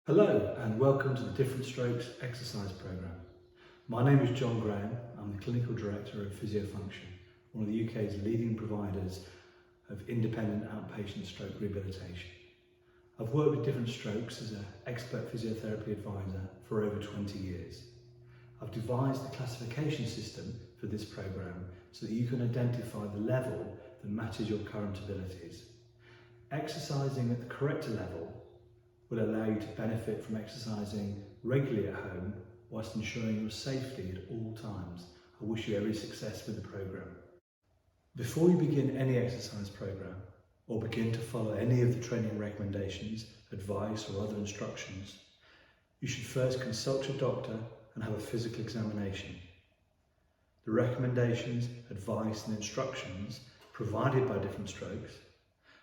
Hello and welcome to the Different Strokes exercise programme. My name is John Graham. I'm the Clinical Director of Physiofunction, one of the UK's leading providers of independent outpatient stroke rehabilitation. I've worked with Different Strokes as an expert physiotherapy advisor for over 20 years. I've devised the classification system for this programme so that you can identify the level that matches your current abilities. Exercising at the correct level will allow you to benefit from exercising regularly at home whilst ensuring your safety at all times. I wish you every success with the programme. Before you begin any exercise programme or begin to follow any of the training recommendations, advice or other instructions, you should first consult your doctor and have a physical examination. The recommendations, advice and instructions provided by Different Strokes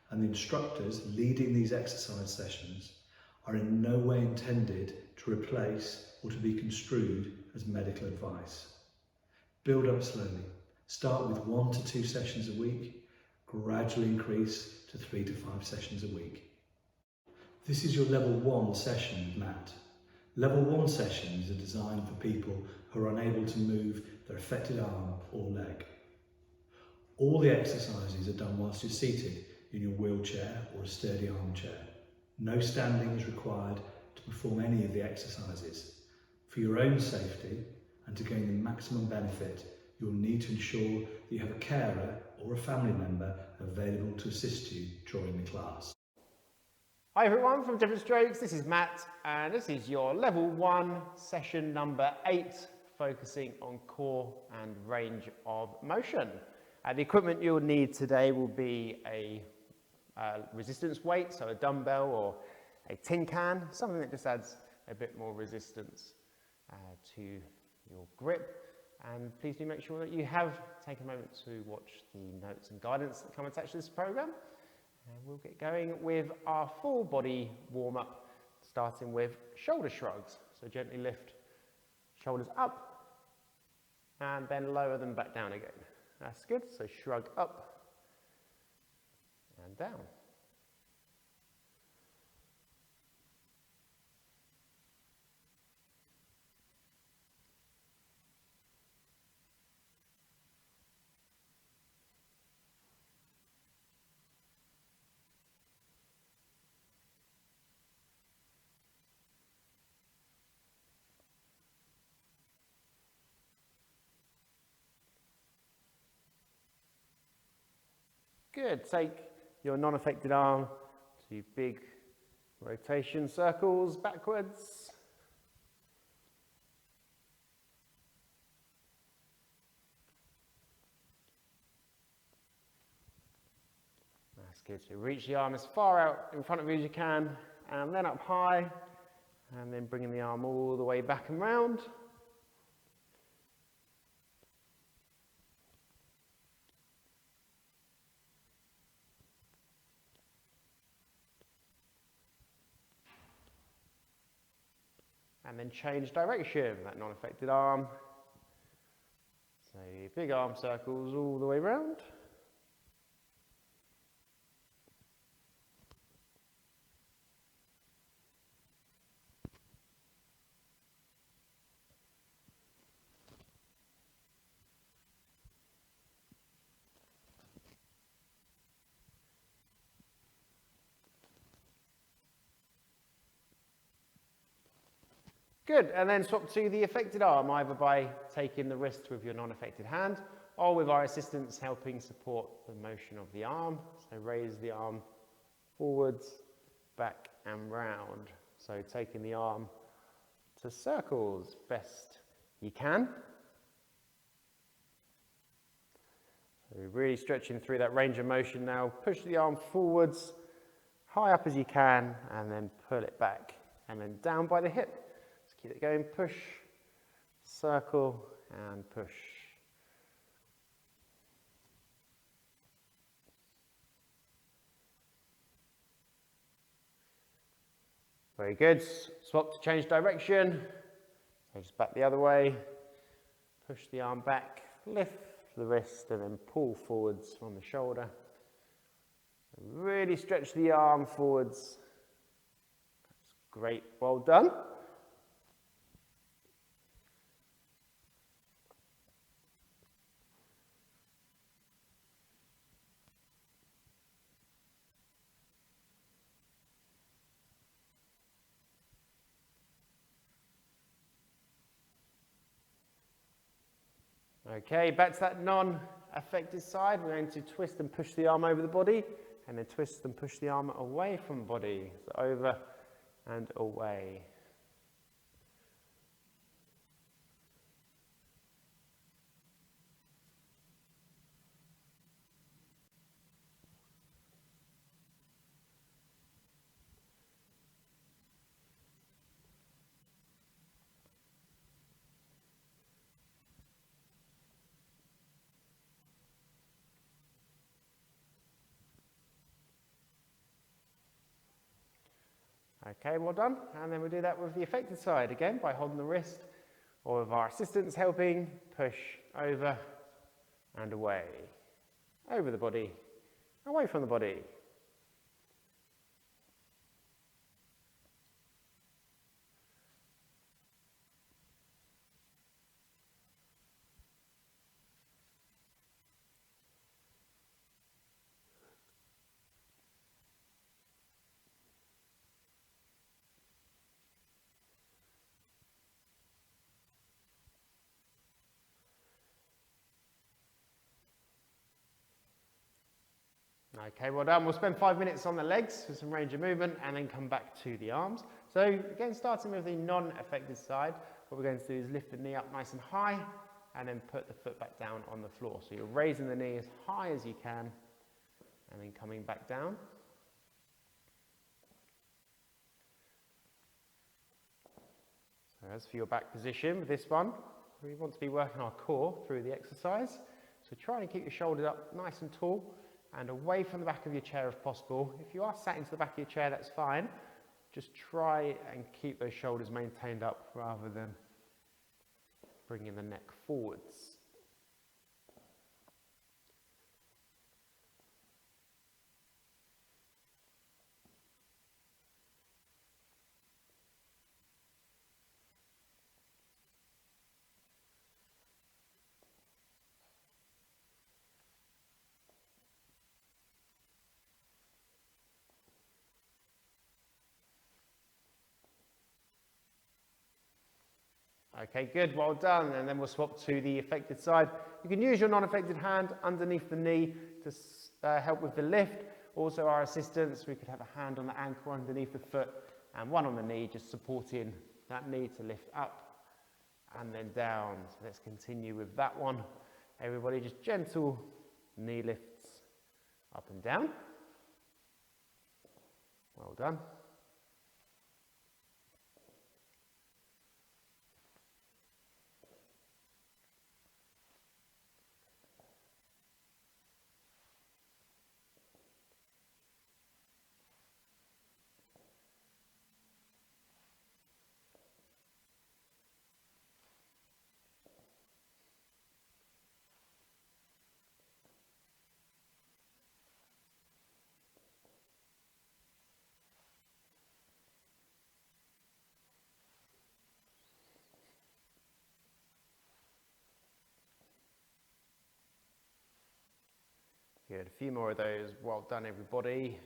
and the instructors leading these exercise sessions are in no way intended to replace or to be construed as medical advice. Build up slowly. Start with 1 to 2 sessions a week, gradually increase to 3 to 5 sessions a week. This is your level 1 session with Matt. Level 1 sessions are designed for people who are unable to move their affected arm or leg. All the exercises are done whilst you're seated in your wheelchair or a sturdy armchair. No standing is required to perform any of the exercises. For your own safety and to gain the maximum benefit, you'll need to ensure that you have a carer or a family member available to assist you during the class. Hi everyone from Different Strokes, this is Matt and this is your level 1 session number 8 focusing on core and range of motion. The equipment you'll need today will be a resistance weight, so a dumbbell or a tin can, something that just adds a bit more resistance to your grip. And please do make sure that you have taken a moment to watch the notes and guidance that come attached to this program. And we'll get going with our full body warm-up, starting with shoulder shrugs. So gently lift shoulders up and then lower them back down again. That's good, so shrug up and down. Good, take your non-affected arm to big rotation circles backwards. That's good, so reach the arm as far out in front of you as you can and then up high and then bringing the arm all the way back and round. And then change direction, that non-affected arm. So big arm circles all the way around. Good, and then swap to the affected arm, either by taking the wrist with your non-affected hand or with our assistants helping support the motion of the arm. So raise the arm forwards, back and round. So taking the arm to circles best you can. So really stretching through that range of motion now. Push the arm forwards, high up as you can, and then pull it back and then down by the hip. Keep it going, push, circle, and push. Very good. Swap to change direction. So just back the other way. Push the arm back, lift the wrist, and then pull forwards from the shoulder. Really stretch the arm forwards. great, well done. Okay, back to that non-affected side. We're going to twist and push the arm over the body, and then twist and push the arm away from the body. So over and away. Okay, well done. And then we'll do that with the affected side again by holding the wrist, or with our assistants helping, push over and away. Over the body, away from the body. Okay, well done. We'll spend 5 minutes on the legs for some range of movement and then come back to the arms. So again, starting with the non-affected side, what we're going to do is lift the knee up nice and high and then put the foot back down on the floor. So you're raising the knee as high as you can and then coming back down. So as for your back position with this one, we want to be working our core through the exercise. So try and keep your shoulders up nice and tall and away from the back of your chair if possible. If you are sat into the back of your chair, that's fine. Just try and keep those shoulders maintained up rather than bringing the neck forwards. Okay, good, well done. And then we'll swap to the affected side. You can use your non-affected hand underneath the knee to help with the lift. Also our assistants, we could have a hand on the ankle underneath the foot and one on the knee, just supporting that knee to lift up and then down. So let's continue with that one. Everybody just gentle knee lifts up and down. Well done. Good, a few more of those. Well done, everybody.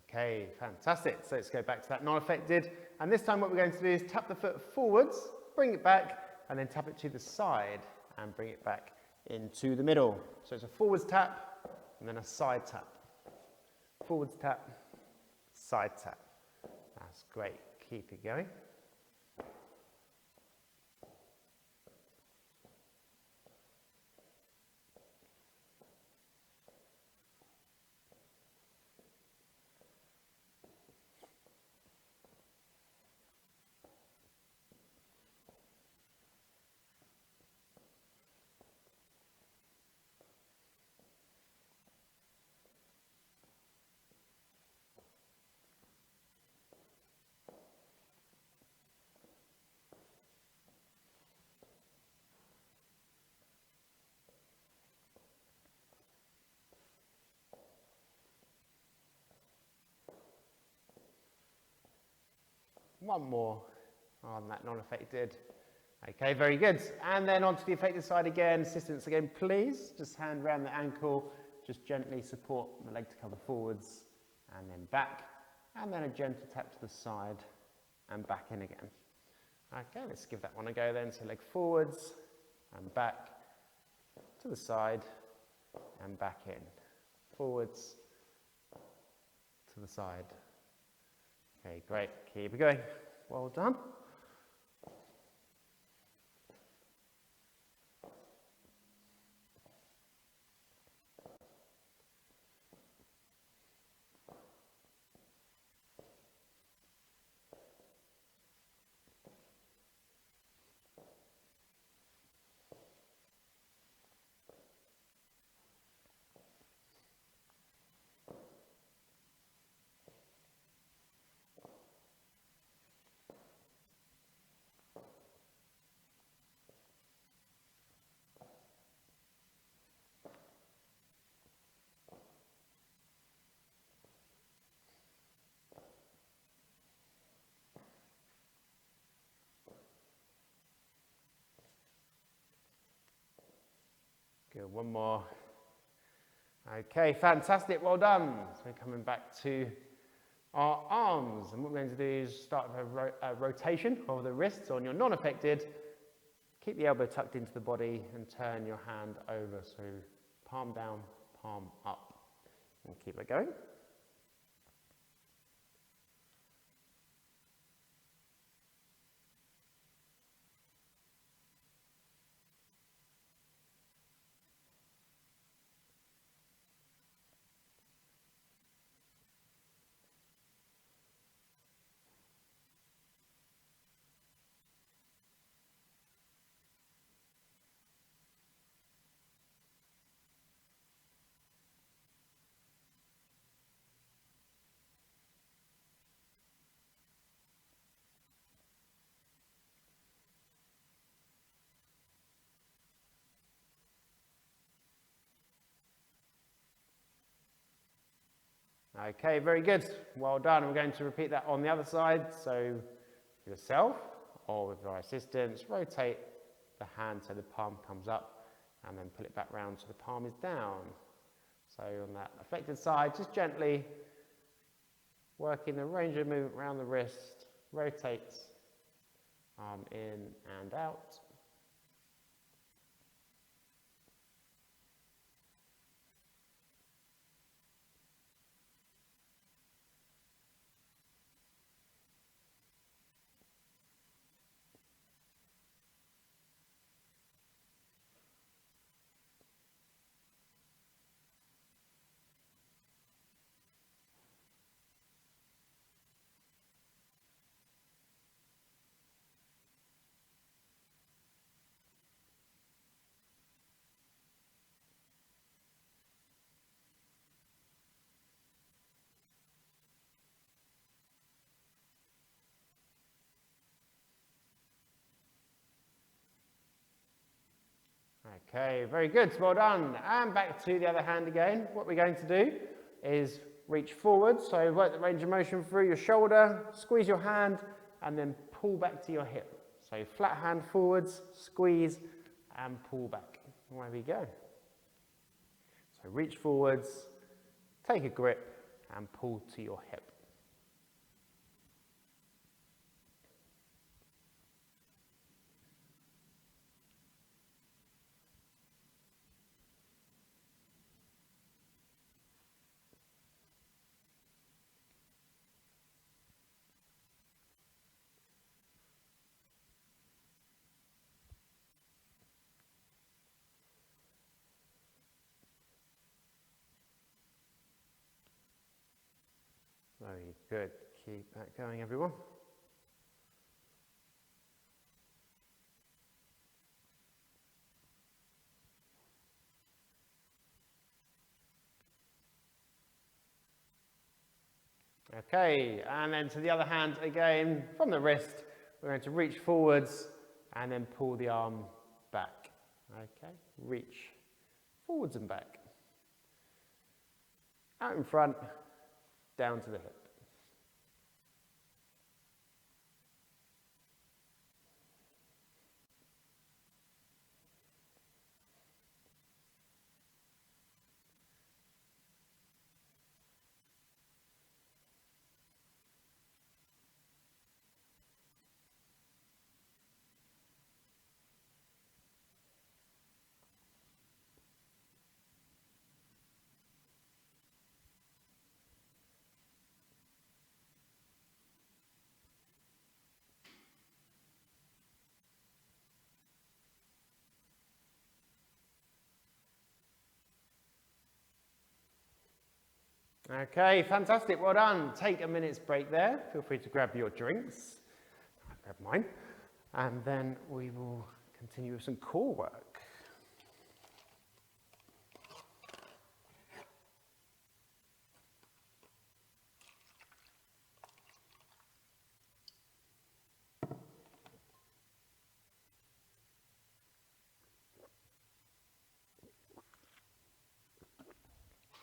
Okay, fantastic. So let's go back to that non-affected. And this time what we're going to do is tap the foot forwards, bring it back, and then tap it to the side and bring it back into the middle. So it's a forwards tap and then a side tap. Forwards tap, side tap. That's great. Keep it going. one more on that non-affected. Okay, very good. And then onto the affected side again, assistance again, please. Just hand around the ankle, just gently support the leg to cover forwards and then back. And then a gentle tap to the side and back in again. Okay, let's give that one a go then. So leg forwards and back to the side and back in. Forwards to the side. Okay, great. Keep it going. Well done. Good, one more. Okay, fantastic, well done. So we're coming back to our arms, and what we're going to do is start with a rotation of the wrists on your non-affected. Keep the elbow tucked into the body and turn your hand over, so palm down, palm up. And keep it going. Okay, very good. Well done. We're going to repeat that on the other side. So yourself or with our assistance, rotate the hand so the palm comes up and then pull it back round so the palm is down. So on that affected side, just gently working the range of movement around the wrist, rotate, arm in and out. Okay, very good, well done. And back to the other hand again. What we're going to do is reach forward, so work the range of motion through your shoulder, squeeze your hand, and then pull back to your hip. So flat hand forwards, squeeze, and pull back. Away we go. So reach forwards, take a grip, and pull to your hip. Very good. Keep that going, everyone. Okay, and then to the other hand again, from the wrist, we're going to reach forwards and then pull the arm back. Okay, reach forwards and back. Out in front, down to the hip. Okay, fantastic, well done. Take a minute's break there. Feel free to grab your drinks. I'll grab mine. And then we will continue with some core work.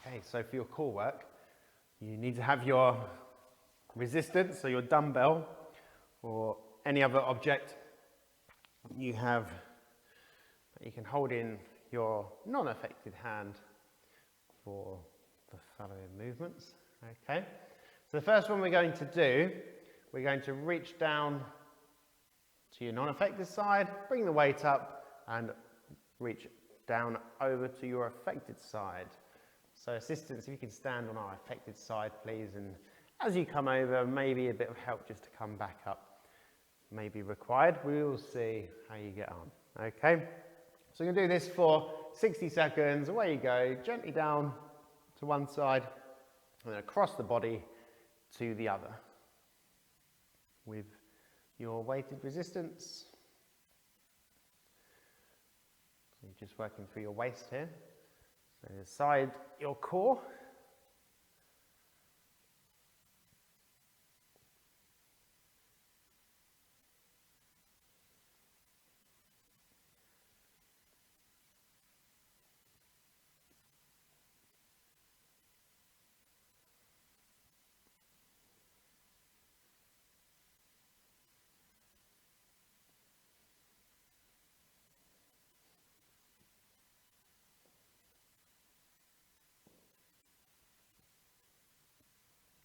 Okay, so for your core work, you need to have your resistance, so your dumbbell or any other object you have that you can hold in your non-affected hand for the following movements. Okay, so the first one we're going to do, we're going to reach down to your non-affected side, bring the weight up and reach down over to your affected side. So assistants, if you can stand on our affected side, please, and as you come over, maybe a bit of help just to come back up may be required. We will see how you get on. Okay, so we're going to do this for 60 seconds. Away you go, gently down to one side and then across the body to the other with your weighted resistance. So you're just working through your waist here. So inside your core.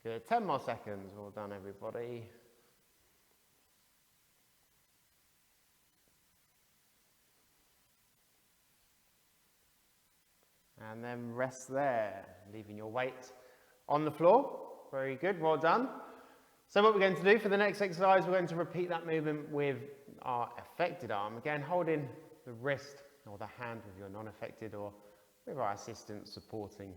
Good, 10 more seconds, well done everybody. And then rest there, leaving your weight on the floor. Very good, well done. So what we're going to do for the next exercise, we're going to repeat that movement with our affected arm. Again, holding the wrist or the hand with your non-affected or with our assistant supporting.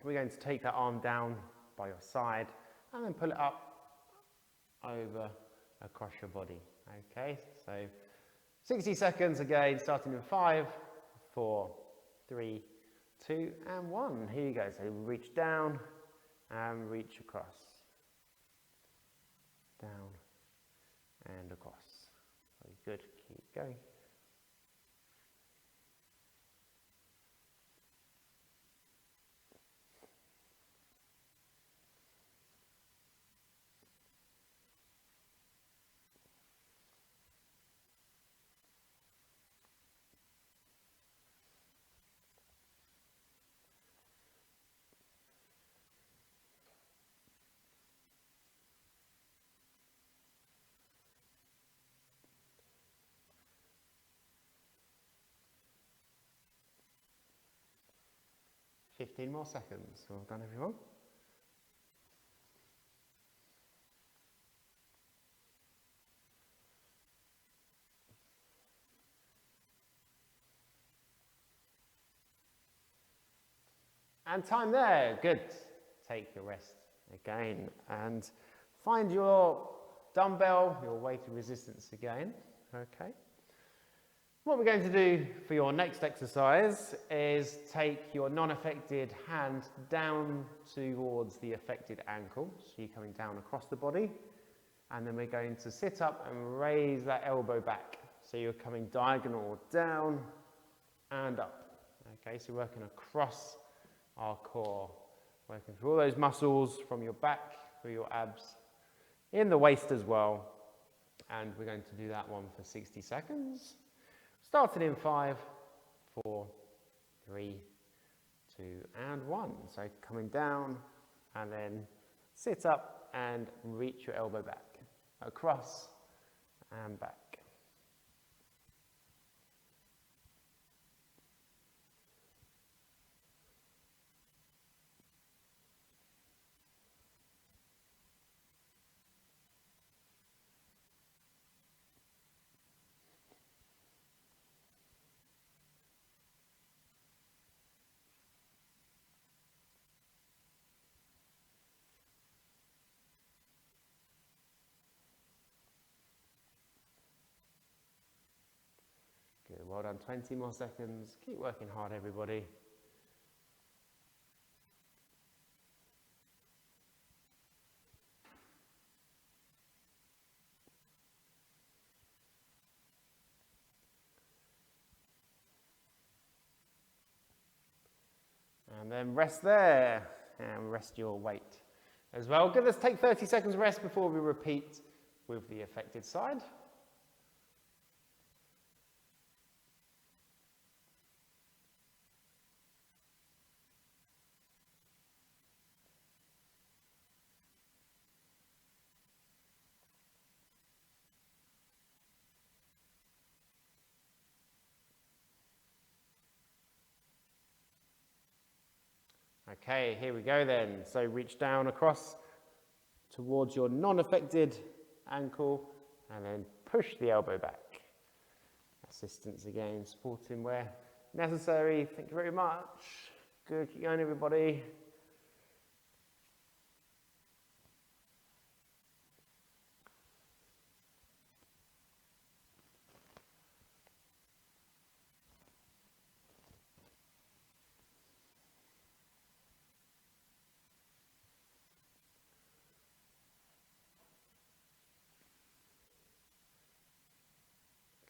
We're going to take that arm down by your side and then pull it up over across your body. Okay, so 60 seconds again, starting in 5, 4, 3, 2 and 1. Here you go. So reach down and reach across. Down and across. Very good. Keep going. Fifteen more seconds. Well done, everyone. And time there. Good. Take your rest again and find your dumbbell, your weighted resistance again. Okay. What we're going to do for your next exercise is take your non-affected hand down towards the affected ankle. So you're coming down across the body. And then we're going to sit up and raise that elbow back. So you're coming diagonal down and up. Okay, so working across our core. Working through all those muscles from your back, through your abs, in the waist as well. And we're going to do that one for 60 seconds. Starting in 5, 4, 3, 2 and 1. So coming down and then sit up and reach your elbow back. Across and back. well done, 20 more seconds. Keep working hard, everybody. And then rest there, and rest your weight as well. Good, let's take 30 seconds rest before we repeat with the affected side. Okay, here we go then. So reach down across towards your non-affected ankle and then push the elbow back. Assistance again, supporting where necessary. Thank you very much. Good, keep going everybody.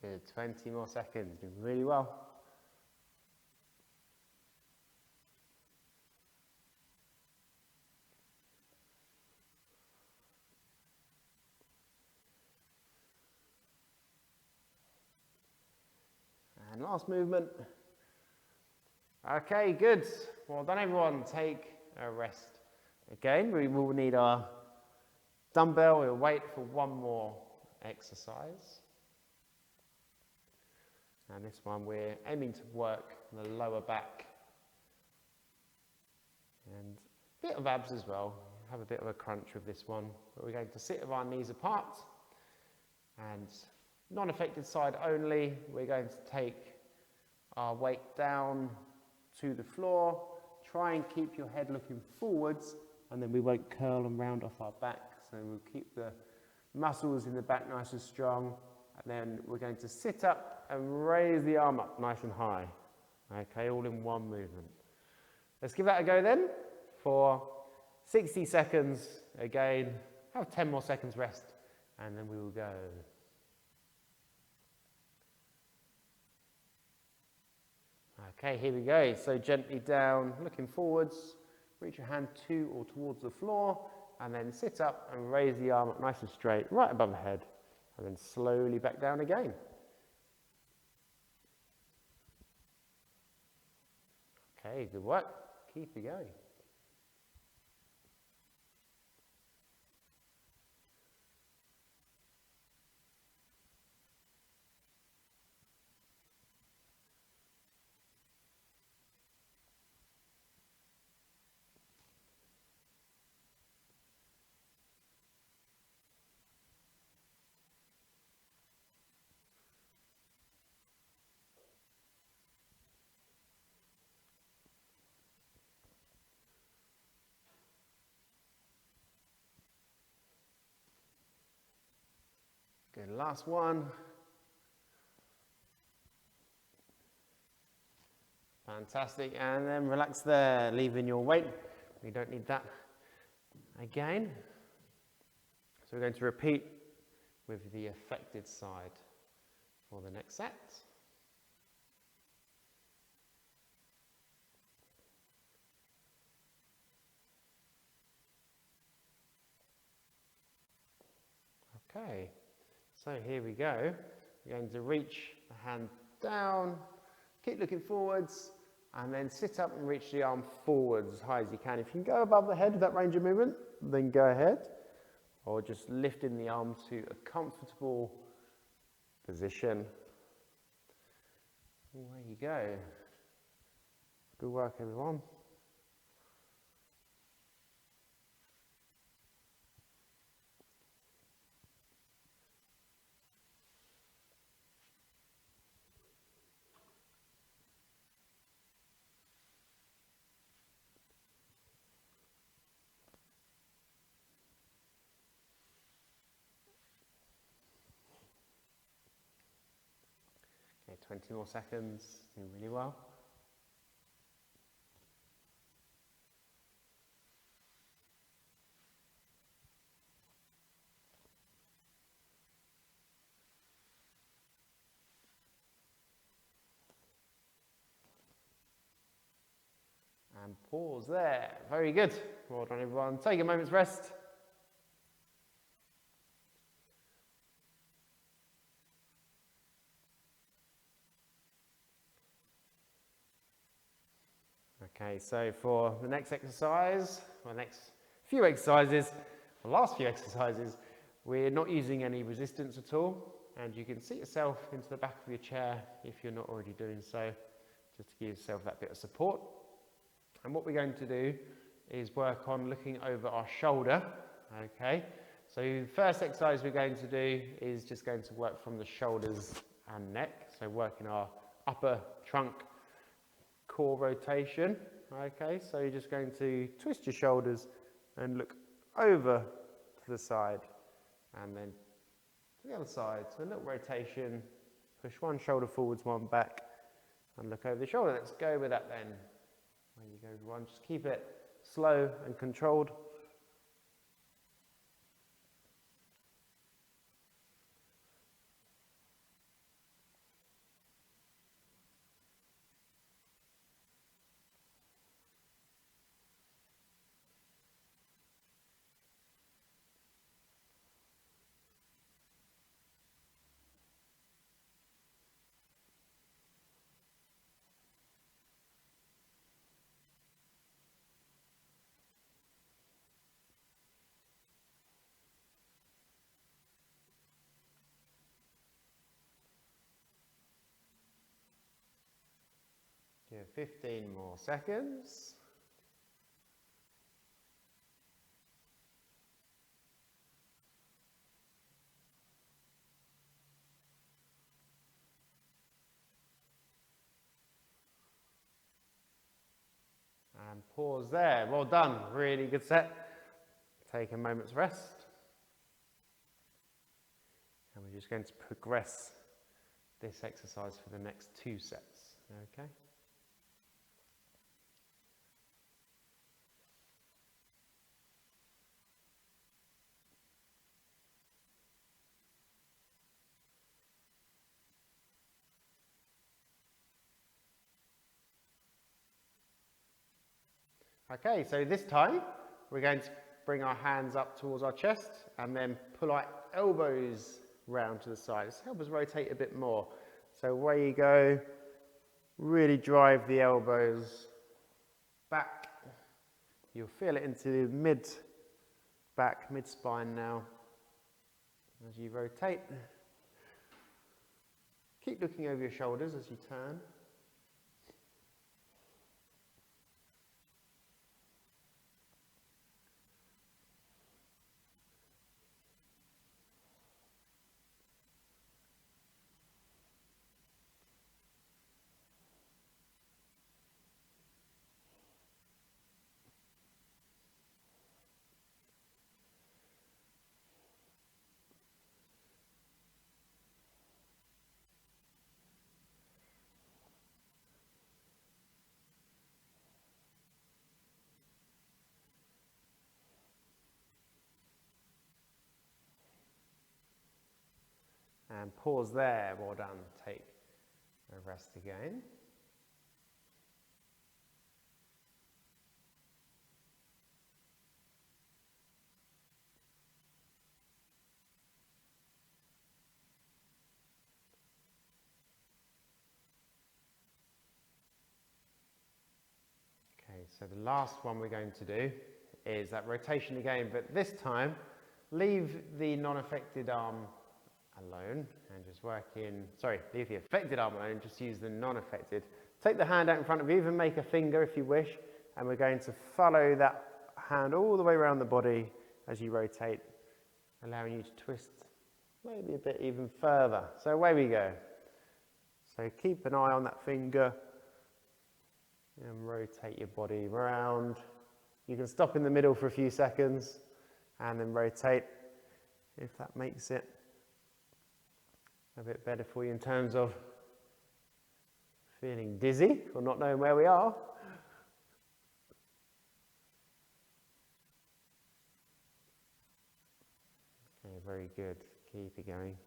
Good, 20 more seconds, doing really well. And last movement. Okay, good. Well done everyone, take a rest. Again, we will need our dumbbell, we'll wait for one more exercise. And this one we're aiming to work the lower back and a bit of abs as well. Have a bit of a crunch with this one, but we're going to sit with our knees apart and non-affected side only. We're going to take our weight down to the floor. Try and keep your head looking forwards, and then we won't curl and round off our back. So we'll keep the muscles in the back nice and strong. And then we're going to sit up and raise the arm up nice and high. Okay, all in one movement. Let's give that a go then for 60 seconds. Again, have 10 more seconds rest, and then we will go. Okay, here we go. So gently down, looking forwards, reach your hand to or towards the floor, and then sit up and raise the arm up nice and straight, right above the head, and then slowly back down again. Okay, good work. Keep it going. Good, last one. Fantastic, and then relax there, leaving your weight. We don't need that again. So we're going to repeat with the affected side for the next set. Okay. So here we go. We're going to reach the hand down, keep looking forwards, and then sit up and reach the arm forwards as high as you can. If you can go above the head with that range of movement, then go ahead. Or just lifting the arm to a comfortable position. There you go. Good work, everyone. 20 more seconds, doing really well. And pause there. Very good. Well done, everyone. Take a moment's rest. Okay, so for the next exercise, or next few exercises, the last few exercises, we're not using any resistance at all, and you can sit yourself into the back of your chair if you're not already doing so, just to give yourself that bit of support. And what we're going to do is work on looking over our shoulder, okay? So the first exercise we're going to do is just going to work from the shoulders and neck, so working our upper trunk core rotation, okay? So you're just going to twist your shoulders and look over to the side and then to the other side. So a little rotation, push one shoulder forwards, one back, and look over the shoulder. Let's go with that then. There you go, everyone. Just keep it slow and controlled. Give 15 more seconds. And pause there. Well done. Really good set. Take a moment's rest. And we're just going to progress this exercise for the next 2 sets. Okay? Okay, so this time we're going to bring our hands up towards our chest and then pull our elbows round to the side. This helps us rotate a bit more. So away you go, really drive the elbows back. You'll feel it into the mid-back, mid-spine now as you rotate. Keep looking over your shoulders as you turn. And pause there. Well done. Take a rest again. Okay, so the last one we're going to do is that rotation again, but this time leave the non-affected arm alone and just work in, leave the affected arm alone, just use the non-affected. Take the hand out in front of you, even make a finger if you wish, and we're going to follow that hand all the way around the body as you rotate, allowing you to twist maybe a bit even further. So away we go. So keep an eye on that finger and rotate your body around. You can stop in the middle for a few seconds and then rotate if that makes it a bit better for you in terms of feeling dizzy or not knowing where we are. Okay, very good. Keep it going.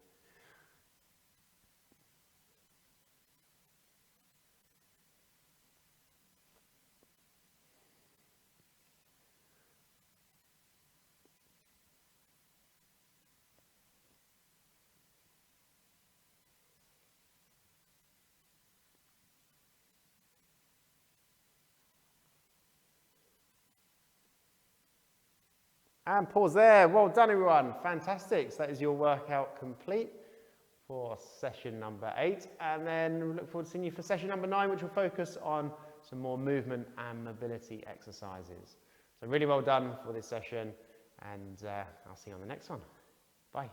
And pause there. Well done, everyone. Fantastic. So that is your workout complete for session number 8. And then we look forward to seeing you for session number 9, which will focus on some more movement and mobility exercises. So really well done for this session, and I'll see you on the next one. Bye.